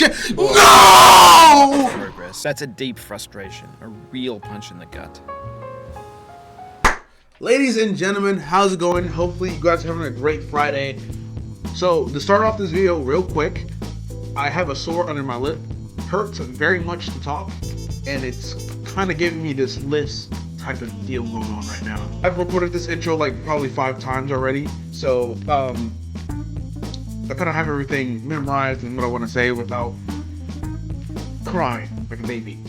No! Progress. That's a deep frustration, a real punch in the gut. Ladies and gentlemen, how's it going? Hopefully you guys are having a great Friday. So to start off this video real quick, I have a sore under my lip. Hurts very much to talk, and it's kind of giving me this lisp type of deal going on right now. I've recorded this intro like probably 5 times already, so I kind of have everything memorized and what I want to say without crying like a baby.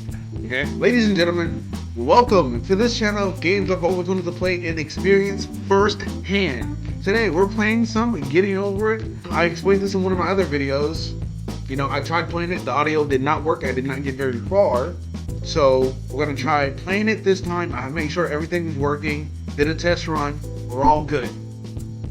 Okay, ladies and gentlemen, welcome to this channel, games I've always wanted to play and experience firsthand. Today we're playing some Getting Over It. I explained this in one of my other videos. You know, I tried playing it, the audio did not work, I did not get very far. So we're gonna try playing it this time. I made sure everything was working, did a test run, we're all good.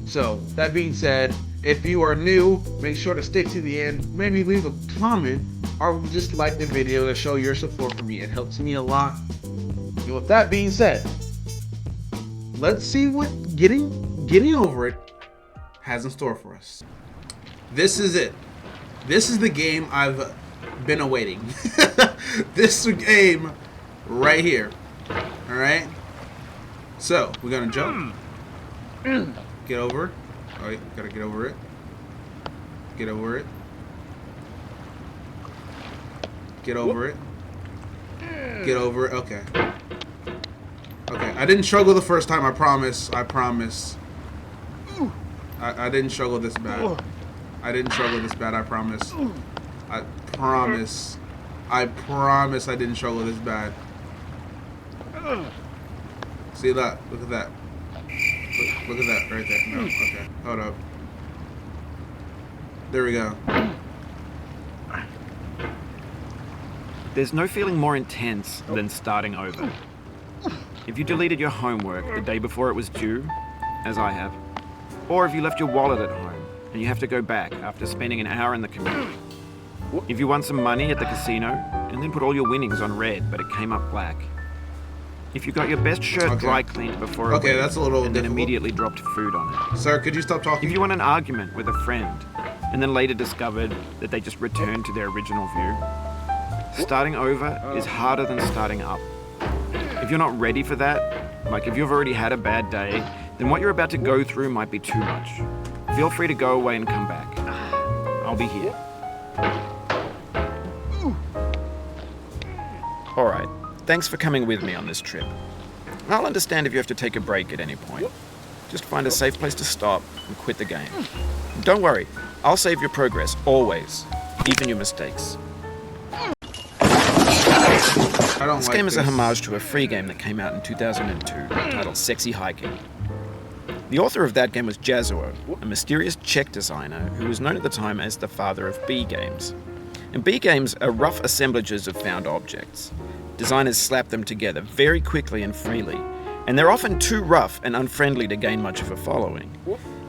So that being said, if you are new, make sure to stick to the end, maybe leave a comment or just like the video to show your support for me. It helps me a lot. And with that being said, let's see what Getting Over It has in store for us. This is it. This is the game I've been awaiting. This game right here. Alright? So, we're gonna jump. Get over. Alright, gotta get over it. Get over it. Get over it. Get over it. Okay. Okay, I didn't struggle the first time, I promise. I promise. I didn't struggle this bad. I didn't struggle this bad, I promise. I promise. I promise I didn't struggle this bad. See that? Look at that. Look at that right there. No, okay. Hold up. There we go. There's no feeling more intense than starting over. If you deleted your homework the day before it was due, as I have, or if you left your wallet at home and you have to go back after spending an hour in the commute. If you won some money at the casino and then put all your winnings on red but it came up black. If you got your best shirt dry cleaned before a wedding that's a little and then immediately dropped food on it. Sir, could you stop talking? If you won an argument with a friend and then later discovered that they just returned to their original view. Starting over is harder than starting up. If you're not ready for that, like if you've already had a bad day, then what you're about to go through might be too much. Feel free to go away and come back. I'll be here. Alright, thanks for coming with me on this trip. I'll understand if you have to take a break at any point. Just find a safe place to stop and quit the game. Don't worry, I'll save your progress, always. Even your mistakes. This game is a homage to a free game that came out in 2002 titled Sexy Hiking. The author of that game was Jazuo, a mysterious Czech designer who was known at the time as the father of B games. And B games are rough assemblages of found objects. Designers slap them together very quickly and freely, and they're often too rough and unfriendly to gain much of a following.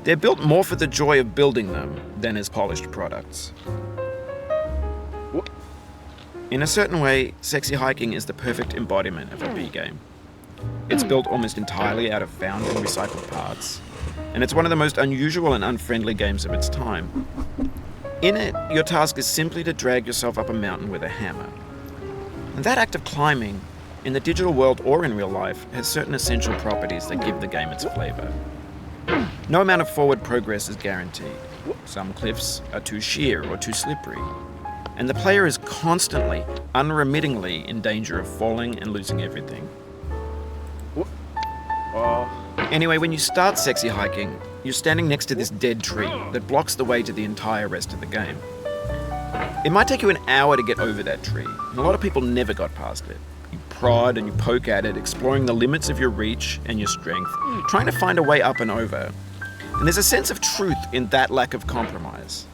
They're built more for the joy of building them than as polished products. In a certain way, Sexy Hiking is the perfect embodiment of a B game. It's built almost entirely out of found and recycled parts, and it's one of the most unusual and unfriendly games of its time. In it, your task is simply to drag yourself up a mountain with a hammer. And that act of climbing, in the digital world or in real life, has certain essential properties that give the game its flavor. No amount of forward progress is guaranteed. Some cliffs are too sheer or too slippery. And the player is constantly, unremittingly in danger of falling and losing everything. Anyway, when you start Sexy Hiking, you're standing next to this dead tree that blocks the way to the entire rest of the game. It might take you an hour to get over that tree, and a lot of people never got past it. You prod and you poke at it, exploring the limits of your reach and your strength, trying to find a way up and over. And there's a sense of truth in that lack of compromise.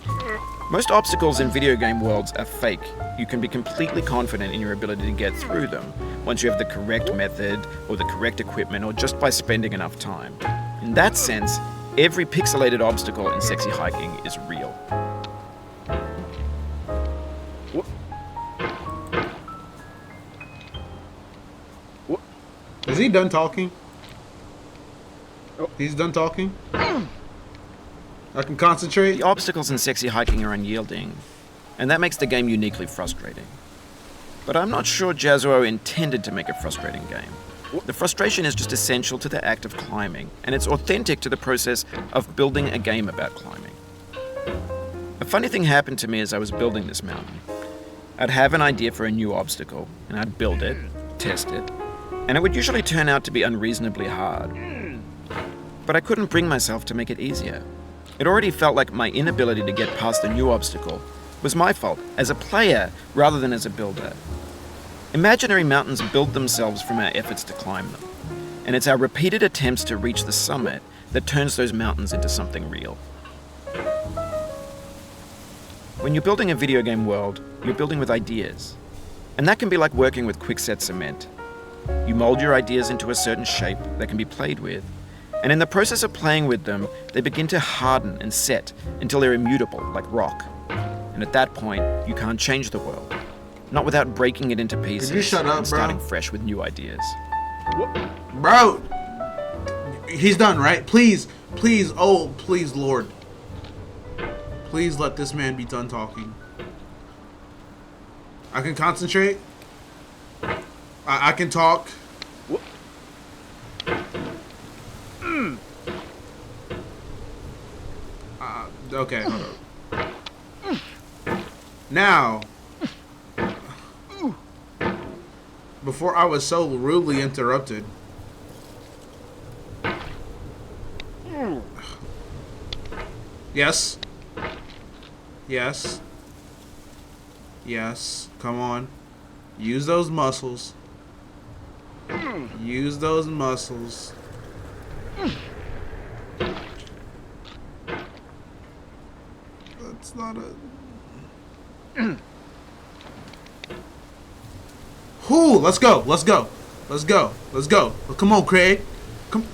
Most obstacles in video game worlds are fake. You can be completely confident in your ability to get through them once you have the correct method or the correct equipment or just by spending enough time. In that sense, every pixelated obstacle in Sexy Hiking is real. Is he done talking? He's done talking? I can concentrate. The obstacles in Sexy Hiking are unyielding, and that makes the game uniquely frustrating. But I'm not sure Jazzuo intended to make a frustrating game. The frustration is just essential to the act of climbing, and it's authentic to the process of building a game about climbing. A funny thing happened to me as I was building this mountain. I'd have an idea for a new obstacle, and I'd build it, test it, and it would usually turn out to be unreasonably hard. But I couldn't bring myself to make it easier. It already felt like my inability to get past the new obstacle was my fault as a player rather than as a builder. Imaginary mountains build themselves from our efforts to climb them, and it's our repeated attempts to reach the summit that turns those mountains into something real. When you're building a video game world, you're building with ideas, and that can be like working with quickset cement. You mold your ideas into a certain shape that can be played with, and in the process of playing with them, they begin to harden and set until they're immutable, like rock. And at that point, you can't change the world. Not without breaking it into pieces. Could you shut up, and starting fresh with new ideas. Bro! He's done, right? Please, please, oh, please, Lord. Please let this man be done talking. I can concentrate. I can talk. Okay, hold on. Now, before I was so rudely interrupted. Yes. Yes. Yes. Come on. Use those muscles. Use those muscles. That's not a... Whoo! Let's go! Let's go! Let's go! Let's go! Come on, Craig! Come...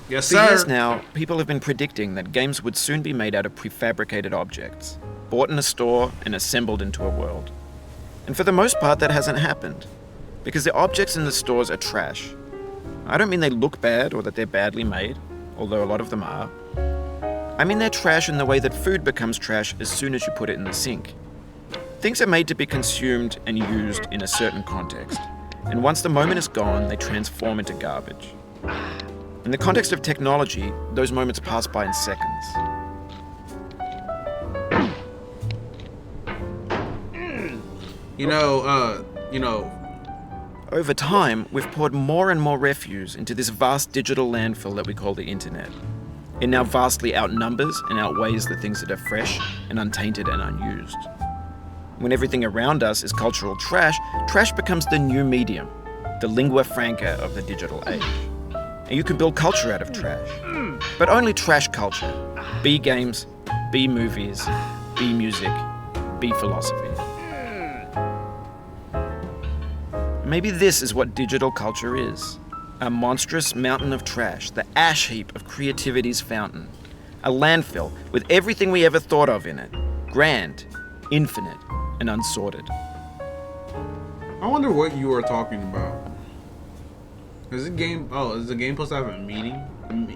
Yes, For sir! years now, people have been predicting that games would soon be made out of prefabricated objects, bought in a store and assembled into a world. And for the most part, that hasn't happened, because the objects in the stores are trash. I don't mean they look bad or that they're badly made, although a lot of them are. I mean they're trash in the way that food becomes trash as soon as you put it in the sink. Things are made to be consumed and used in a certain context, and once the moment is gone, they transform into garbage. In the context of technology, those moments pass by in seconds. Over time, we've poured more and more refuse into this vast digital landfill that we call the internet. It now vastly outnumbers and outweighs the things that are fresh and untainted and unused. When everything around us is cultural trash, trash becomes the new medium, the lingua franca of the digital age. And you can build culture out of trash, but only trash culture. B games, B movies, B music, B philosophy. Maybe this is what digital culture is. A monstrous mountain of trash, the ash heap of creativity's fountain. A landfill with everything we ever thought of in it. Grand, infinite, and unsorted. I wonder what you were talking about. Is the game supposed to have a meaning?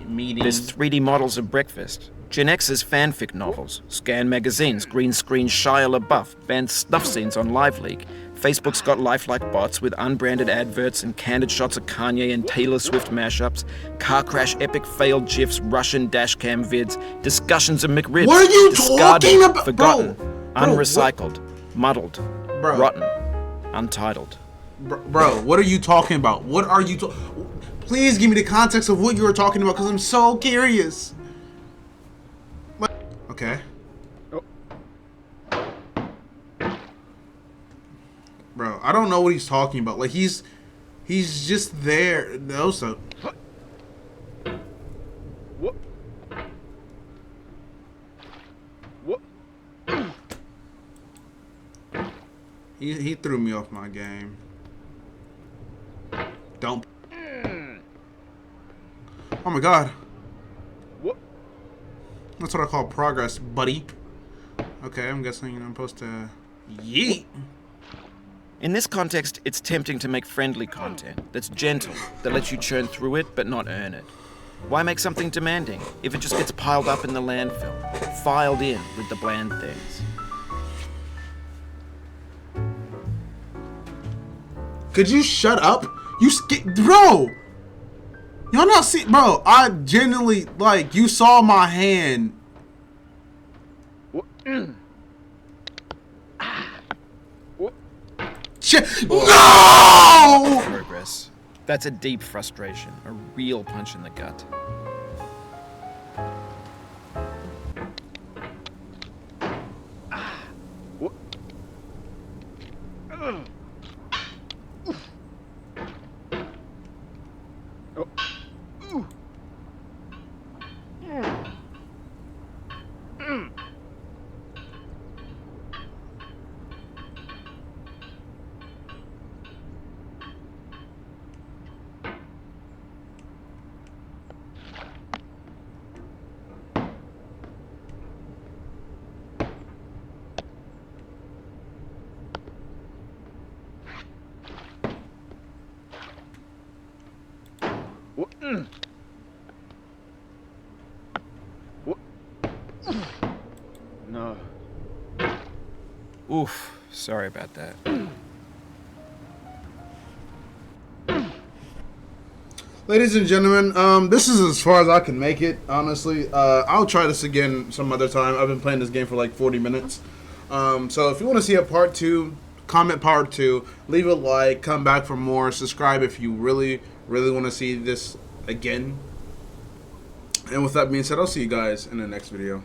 Meeting? There's 3D models of breakfast. Gen X's fanfic novels, Scan magazines, green screen Shia LaBeouf, banned snuff scenes on LiveLeak. Facebook's got lifelike bots with unbranded adverts and candid shots of Kanye and Taylor Swift mashups, car crash epic failed GIFs, Russian dashcam vids, discussions of McRibs. What are you discarded, talking about? Forgotten, Bro, unrecycled, muddled, Bro. rotten, untitled. Bro, what are you talking about? What are you Please give me the context of what you were talking about, because I'm so curious. Okay. Bro, I don't know what he's talking about. Like, he's just there. No, so. What? He threw me off my game. Don't. Oh my god. What? That's what I call progress, buddy. Okay, I'm guessing I'm supposed to yeet. In this context, it's tempting to make friendly content that's gentle, that lets you churn through it but not earn it. Why make something demanding if it just gets piled up in the landfill, filed in with the bland things? Could you shut up? Bro. Y'all not see, bro? I genuinely like. You saw my hand. No! Progress. That's a deep frustration, a real punch in the gut. No. Oof, sorry about that. Ladies and gentlemen, this is as far as I can make it, honestly. I'll try this again some other time. I've been playing this game for like 40 minutes. So if you want to see a part 2, comment part 2, leave a like, come back for more, subscribe if you really want to see this again. And with that being said, I'll see you guys in the next video.